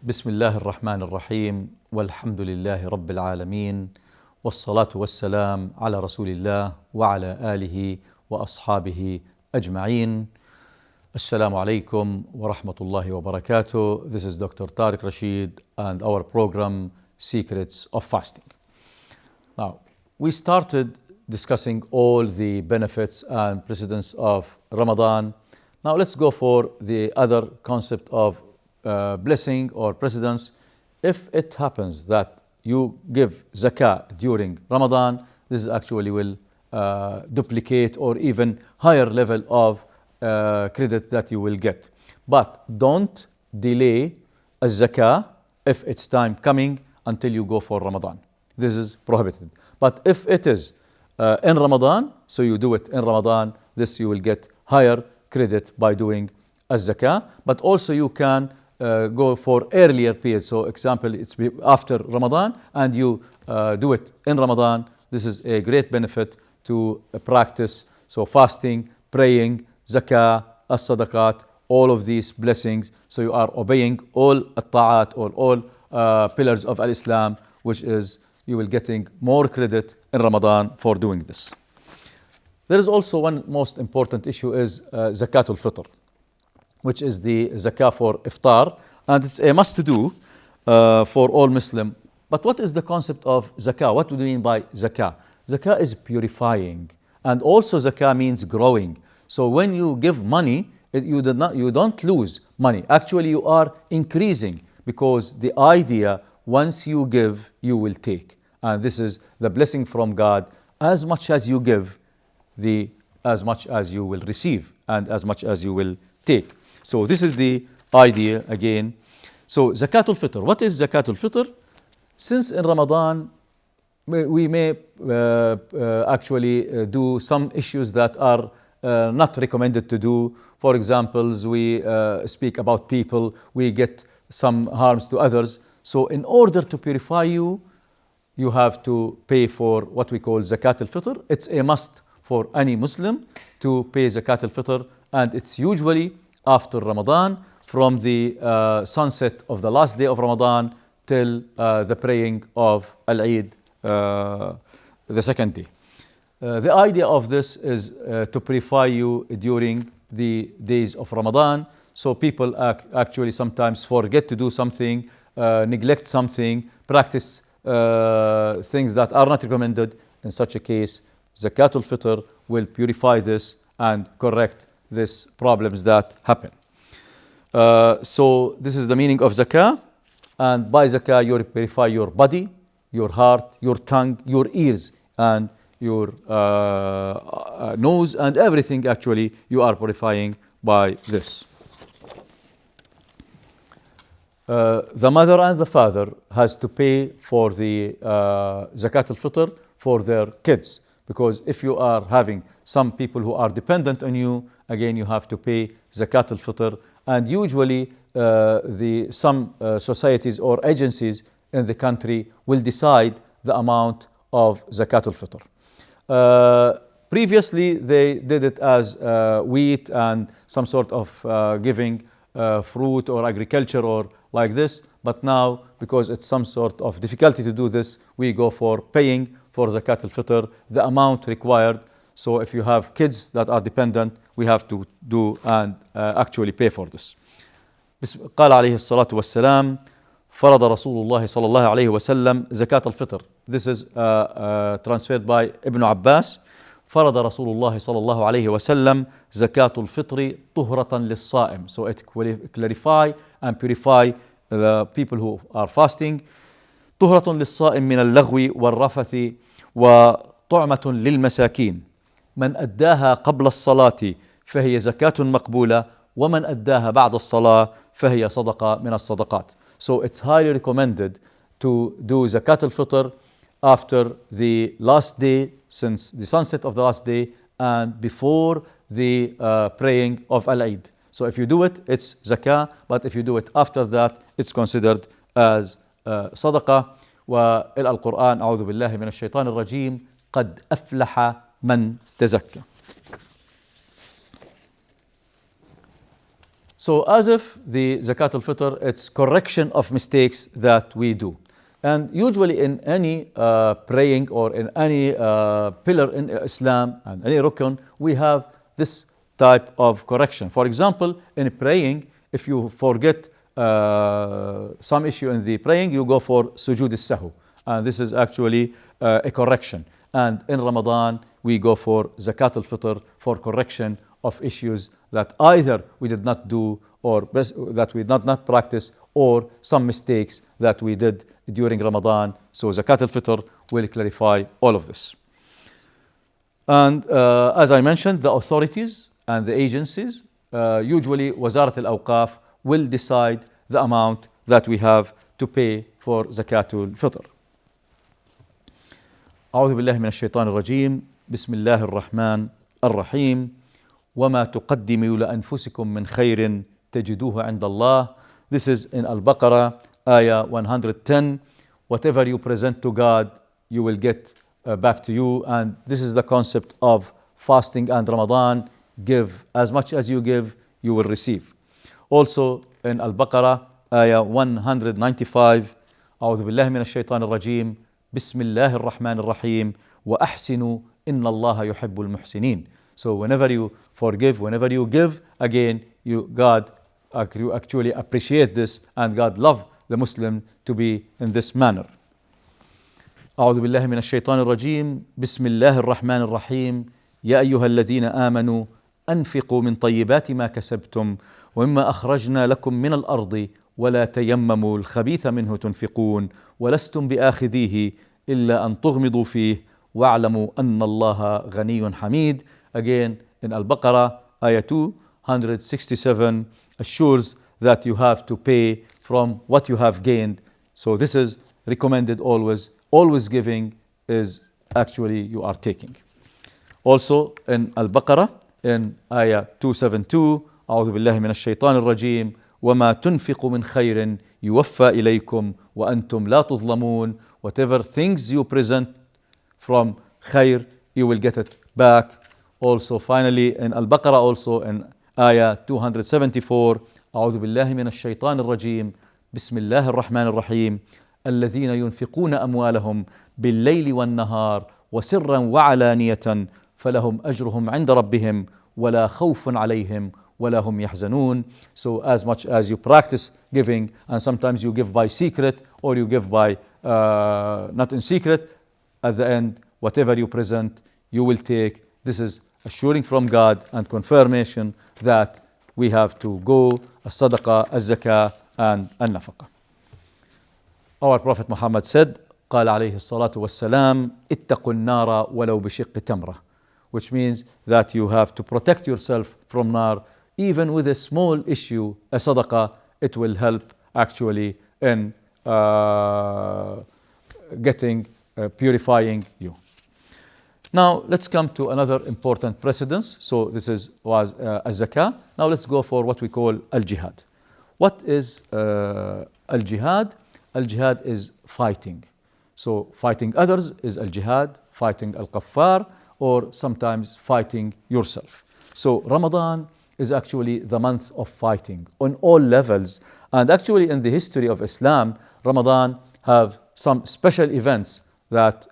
بسم الله الرحمن الرحيم والحمد لله رب العالمين والصلاة والسلام على رسول الله وعلى آله وأصحابه أجمعين. Assalamu alaikum wa rahmatullahi wa barakatuh. This is Dr. Tareq Rasheed and our program Secrets of Fasting. Now, we started discussing all the benefits and precedents of Ramadan. Now let's go for the other concept of blessing or precedence. If it happens that you give zakah during Ramadan, this actually will duplicate or even higher level of credit that you will get. But don't delay a zakah if it's time coming until you go for Ramadan. This is prohibited. But if it is in Ramadan, so you do it in Ramadan, this you will get higher credit by doing a zakah. But also you can go for earlier periods. So example, it's after Ramadan and you do it in Ramadan. This is a great benefit to practice. So fasting, praying, zakah, as-sadaqat, all of these blessings. So you are obeying all at-ta'at or all pillars of al-Islam, which is you will getting more credit in Ramadan for doing this. There is also one most important issue is zakatul fitr, which is the zakah for iftar, and it's a must do for all Muslim. But what is the concept of zakah? What do we mean by zakah? Zakah is purifying, and also zakah means growing. So when you give money, you don't lose money. Actually, you are increasing, because the idea, once you give, you will take. And this is the blessing from God. As much as you give, as much as you will receive, and as much as you will take. So this is the idea again. So zakatul fitr. What is zakatul fitr? Since in Ramadan we may actually do some issues that are not recommended to do. For example, we speak about people, we get some harms to others. So in order to purify you, you have to pay for what we call zakat al-fitr. It's a must for any Muslim to pay zakat al-fitr, and it's usually after Ramadan, from the sunset of the last day of Ramadan till the praying of Al-Eid, the second day. The idea of this is to purify you during the days of Ramadan. So people actually sometimes forget to do something, neglect something, practice things that are not recommended. In such a case, Zakatul Fitr will purify this and correct these problems that happen. So this is the meaning of zakah. And by zakah, you purify your body, your heart, your tongue, your ears, and your nose, and everything actually you are purifying by this. The mother and the father has to pay for the zakat al-fitr for their kids, because if you are having some people who are dependent on you, again you have to pay zakat al-fitr. And usually some societies or agencies in the country will decide the amount of zakat al-fitr. Previously they did it as wheat and some sort of giving fruit or agriculture or like this, but now because it's some sort of difficulty to do this, we go for paying for zakat al-fitr the amount required. So if you have kids that are dependent, we have to do and actually pay for this. قال عليه الصلاة والسلام فرض رسول الله صلى الله عليه وسلم زكاة الفطر. This is transferred by Ibn Abbas. فرض رسول الله صلى الله عليه وسلم زكاة الفطر طهرة للصائم. So it clarify and purify the people who are fasting. طهرة للصائم من اللغو والرفث وطعمة للمساكين. من أداها قبل الصلاة فهي زكاة مقبولة ومن أداها بعد الصلاة فهي صدقة من الصدقات. So it's highly recommended to do zakat al-fitr after the last day, since the sunset of the last day, and before the praying of Al-Eid. So if you do it, it's zakah, but if you do it after that, it's considered as صدقة. وإلى القرآن أعوذ بالله من الشيطان الرجيم قد أفلح من تزكى. So as if the Zakat al-Fitr, it's correction of mistakes that we do. And usually in any praying or in any pillar in Islam and any rukun, we have this type of correction. For example, in praying, if you forget some issue in the praying, you go for sujood al-sahu. And this is actually a correction. And in Ramadan, we go for Zakat al-Fitr for correction of issues that either we did not do or that we did not practice, or some mistakes that we did during Ramadan. So Zakat al-Fitr will clarify all of this. And as I mentioned, the authorities and the agencies, usually Wazarat al-Awqaf will decide the amount that we have to pay for Zakat al-Fitr. أعوذ بالله من الشيطان الرجيم بسم الله الرحمن الرحيم وما تقدموا لأنفسكم من خير تجدوه عند الله. This is in Al-Baqarah, ayah 110. Whatever you present to God, you will get back to you. And this is the concept of fasting and Ramadan. Give as much as you give, you will receive. Also in Al-Baqarah, ayah 195. أعوذ بالله من الشيطان الرجيم بسم الله الرحمن الرحيم وأحسنوا إن الله يحب المحسنين. So whenever you forgive, whenever you give, again, you actually appreciate this, and God loves the Muslim to be in this manner. أعوذ بالله من الشيطان الرجيم بسم الله الرحمن الرحيم يا أيها الذين آمنوا أنفقوا من طيبات ما كسبتم ومما أخرجنا لكم من الأرض ولا تيمموا الخبيث منه تنفقون ولستم بآخذيه إلا أن تغمضوا فيه واعلموا أن الله غني حميد. Again in Al-Baqarah, ayah 267 assures that you have to pay from what you have gained. So this is recommended always. Always giving is actually you are taking. Also in Al-Baqarah, in ayah 272, أعوذ بالله من الشيطان الرجيم وما تنفقوا من خير يوفى إليكم وأنتم لا تظلمون. Whatever things you present from khair, you will get it back. Also finally in Al-Baqarah, also in ayah 274, أعوذ بالله من الشيطان الرجيم بسم الله الرحمن الرحيم الذين ينفقون أموالهم بالليل والنهار وسرا وعلانية فلهم أجرهم عند ربهم ولا خوف عليهم ولا هم يحزنون. So as much as you practice giving, and sometimes you give by secret or you give by not in secret, at the end whatever you present you will take. This is assuring from God and confirmation that we have to go as-sadaqah, az-zakah and an-nafaqah. Our Prophet Muhammad said, قال عليه الصلاة والسلام اتقوا النار ولو بشق تمرة, which means that you have to protect yourself from nar. Even with a small issue, a sadaqah, it will help actually in purifying you. Now let's come to another important precedence. So this was az-zakah. Now let's go for what we call al-jihad. What is al-jihad? Al-jihad is fighting. So fighting others is al-jihad, fighting al-kaffar, or sometimes fighting yourself. So Ramadan is actually the month of fighting on all levels. And actually in the history of Islam, Ramadan have some special events that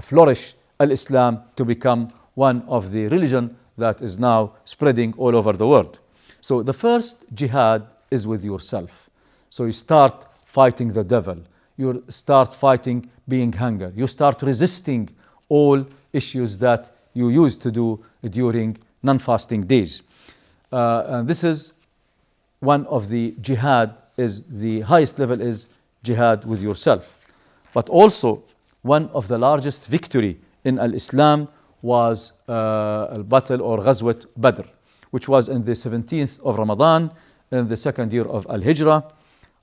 flourish al-Islam to become one of the religion that is now spreading all over the world. So the first jihad is with yourself. So you start fighting the devil. You start fighting being hunger. You start resisting all issues that you used to do during non-fasting days. And this is one of the jihad, is the highest level is jihad with yourself. But also one of the largest victory in al-Islam was al-battle or Ghazwat Badr, which was in the 17th of Ramadan in the second year of al-Hijrah.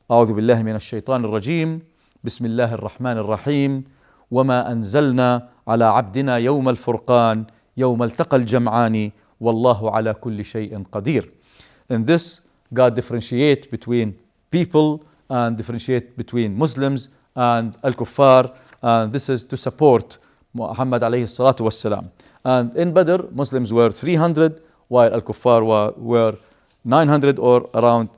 أعوذ بالله من الشيطان الرجيم بسم الله الرحمن الرحيم وما أنزلنا على عبدنا يوم الفرقان يوم التقى الجمعان والله على كل شيء قدير. In this, God differentiate between people and differentiate between Muslims and al-Kuffar, and this is to support Muhammad alayhi salatu wassalam. And in Badr, Muslims were 300 while al-Kuffar were 900 or around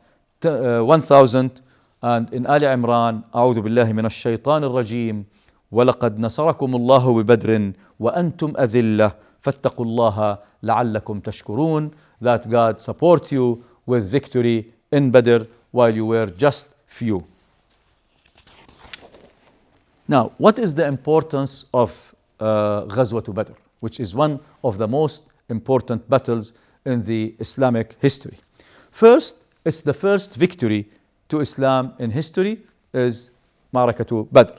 1000. And in Ali Imran, أعوذ بالله من الشيطان الرجيم ولقد نصركم الله ببدر وأنتم أذلة فاتقوا الله لعلكم تشكرون, that God support you with victory in Badr while you were just few. Now, what is the importance of Ghazwat Badr, which is one of the most important battles in the Islamic history? First, it's the first victory to Islam in history is Ma'rakatu Badr.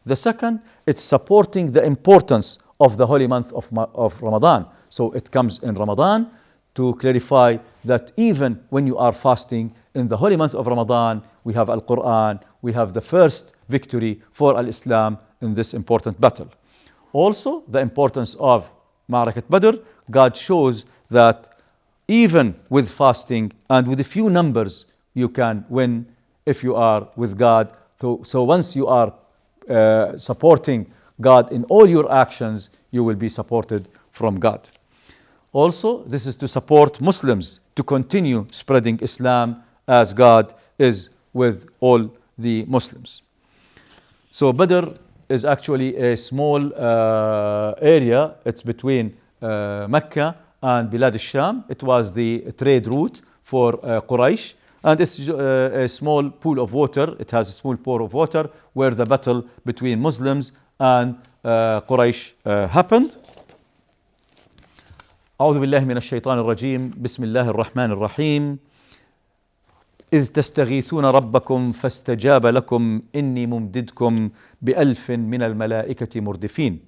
The second, it's supporting the importance of the holy month of Ramadan. So it comes in Ramadan to clarify that even when you are fasting in the holy month of Ramadan, we have Al-Quran, we have the first victory for Al-Islam in this important battle. Also, the importance of Ma'rakat Badr, God shows that even with fasting and with a few numbers, you can win if you are with God. So once you are supporting God in all your actions, you will be supported from God. Also, this is to support Muslims to continue spreading Islam as God is with all the Muslims. So Badr is actually a small area. It's between Mecca and Bilad al-Sham. It was the trade route for Quraysh. And it's a small pool of water. It has a small pool of water where the battle between Muslims and Quraysh happened. أعوذ بالله من الشيطان الرجيم بسم الله الرحمن الرحيم إذ تستغيثون ربكم فاستجاب لكم إني ممددكم بألف من الملائكة مردفين.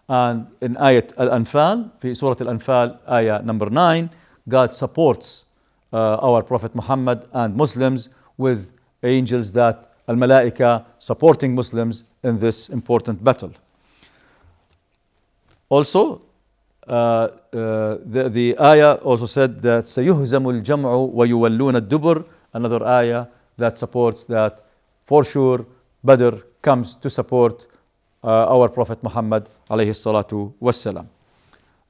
And in ayat Al-Anfal, في سورة Al-Anfal, ayah number 9, God supports our Prophet Muhammad and Muslims with angels, that Al-Malaika supporting Muslims in this important battle. Also, the ayah also said that سيهزم الجمع ويولون الدبر, another ayah that supports that for sure Badr comes to support our Prophet Muhammad alayhi salatu wassalam.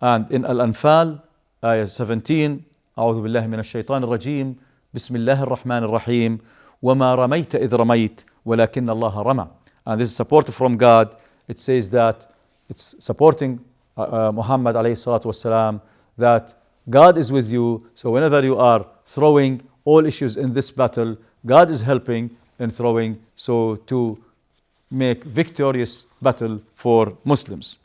And in Al-Anfal, ayah 17, أعوذ بالله من الشيطان الرجيم بسم الله الرحمن الرحيم وما رميت إذ رميت ولكن الله رمى. And this is support from God. It says that it's supporting Muhammad alayhi salatu wasalam, that God is with you. So whenever you are throwing all issues in this battle, God is helping in throwing, so to make victorious battle for Muslims.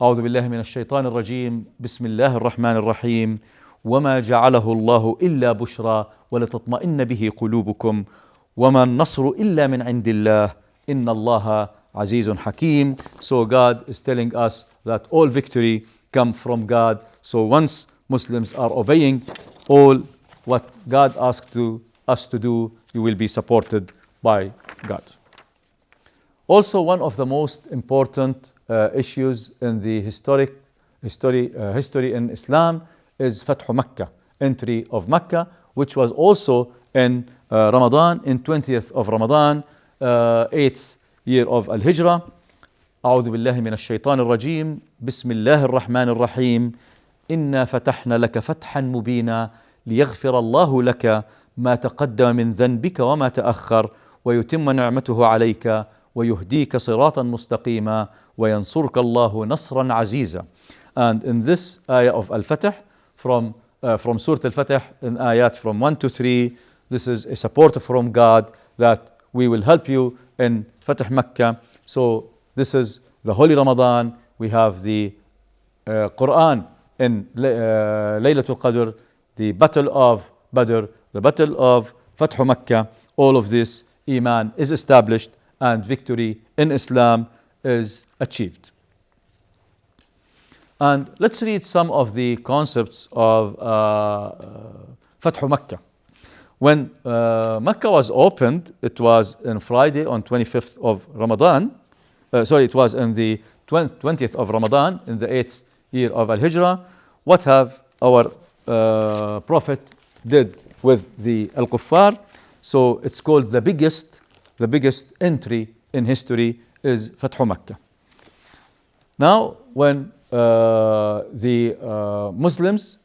أعوذ بالله من الشيطان الرجيم بسم الله الرحمن الرحيم وما جعله الله إلا بشرى ولتطمئن به قلوبكم وما النصر إلا من عند الله إن الله عزيز حكيم. So God is telling us that all victory come from God. So once Muslims are obeying all what God asked us to do, you will be supported by God. Also, one of the most important issues in the history in Islam is Fathu Makkah, entry of Makkah, which was also in Ramadan, in 20th of Ramadan, 8th year of Al-Hijrah. أعوذ بالله من الشيطان الرجيم بسم الله الرحمن الرحيم إنا فتحنا لك فتحا مبينا ليغفر الله لك ما تقدم من ذنبك وما تأخر ويتم نعمته عليك ويهديك صراطا مستقيما وينصرك الله نصرا عزيزا. And in this ayah of Al-Fatih, from Surah Al-Fatih, in ayat from 1 to 3, this is a support from God that we will help you in Fatih Makkah. So this is the Holy Ramadan. We have the Quran in Laylatul Qadr, the Battle of Badr, the Battle of Fatih Makkah. All of this, Iman is established and victory in Islam is achieved. And let's read some of the concepts of Fatih Makkah. When Makkah was opened, it was on Friday on 25th of Ramadan. It was in the 20th of Ramadan in the 8th year of Al-Hijrah. What have our Prophet did with the Al-Kuffar? So it's called the biggest entry in history is Fatih Makkah. Now, when the Muslims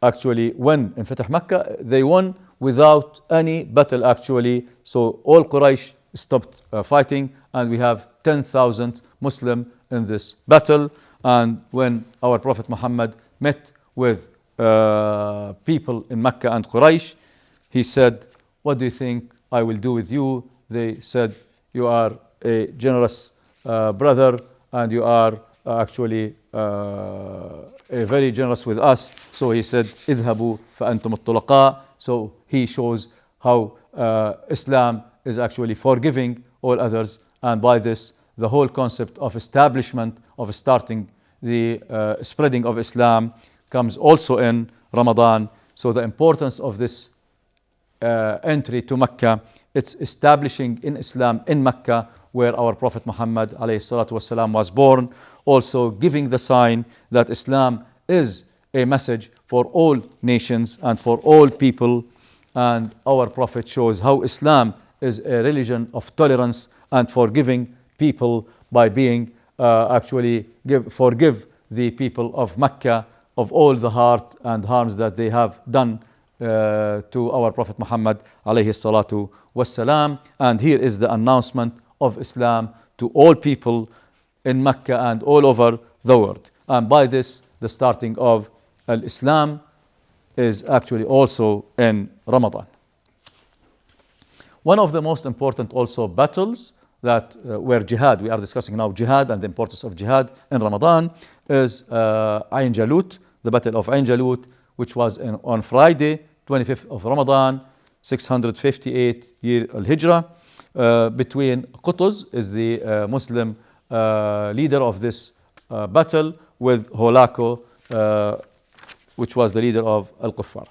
actually win in Fatih Mecca. They won without any battle actually. So all Quraysh stopped fighting, and we have 10,000 Muslim in this battle. And when our Prophet Muhammad met with people in Mecca and Quraysh, he said, "What do you think I will do with you?" They said, "You are a generous brother, and you are actually very generous with us." So he said, "اذهبوا فأنتم الطلقاء." So he shows how Islam is actually forgiving all others, and by this the whole concept of establishment of starting the spreading of Islam comes also in Ramadan. So the importance of this entry to Mecca, it's establishing in Islam in Mecca, where our Prophet Muhammad ﷺ was born, also giving the sign that Islam is a message for all nations and for all people. And our Prophet shows how Islam is a religion of tolerance and forgiving people by being forgive the people of Mecca of all the hurt and harms that they have done to our Prophet Muhammad alayhi salatu wassalam. And here is the announcement of Islam to all people in Mecca and all over the world. And by this, the starting of Islam is actually also in Ramadan. One of the most important also battles that were jihad, we are discussing now jihad and the importance of jihad in Ramadan, is Ain Jalut, the Battle of Ain Jalut, which was on Friday, 25th of Ramadan, 658 year al-Hijrah, between Qutuz, is the Muslim leader of this battle, with Holako, which was the leader of Al-Kuffar.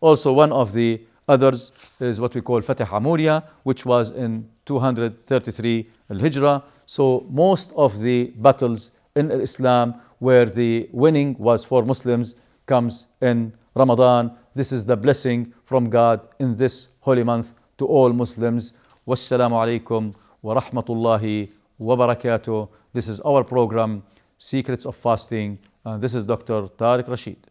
Also, one of the others is what we call Fatih Amuria, which was in 233 al-Hijrah. So most of the battles in Islam where the winning was for Muslims comes in Ramadan. This is the blessing from God in this holy month to all Muslims. Wassalamu alaikum wa rahmatullahi wa barakatuh. This is our program, Secrets of Fasting, and this is Dr. Tareq Rasheed.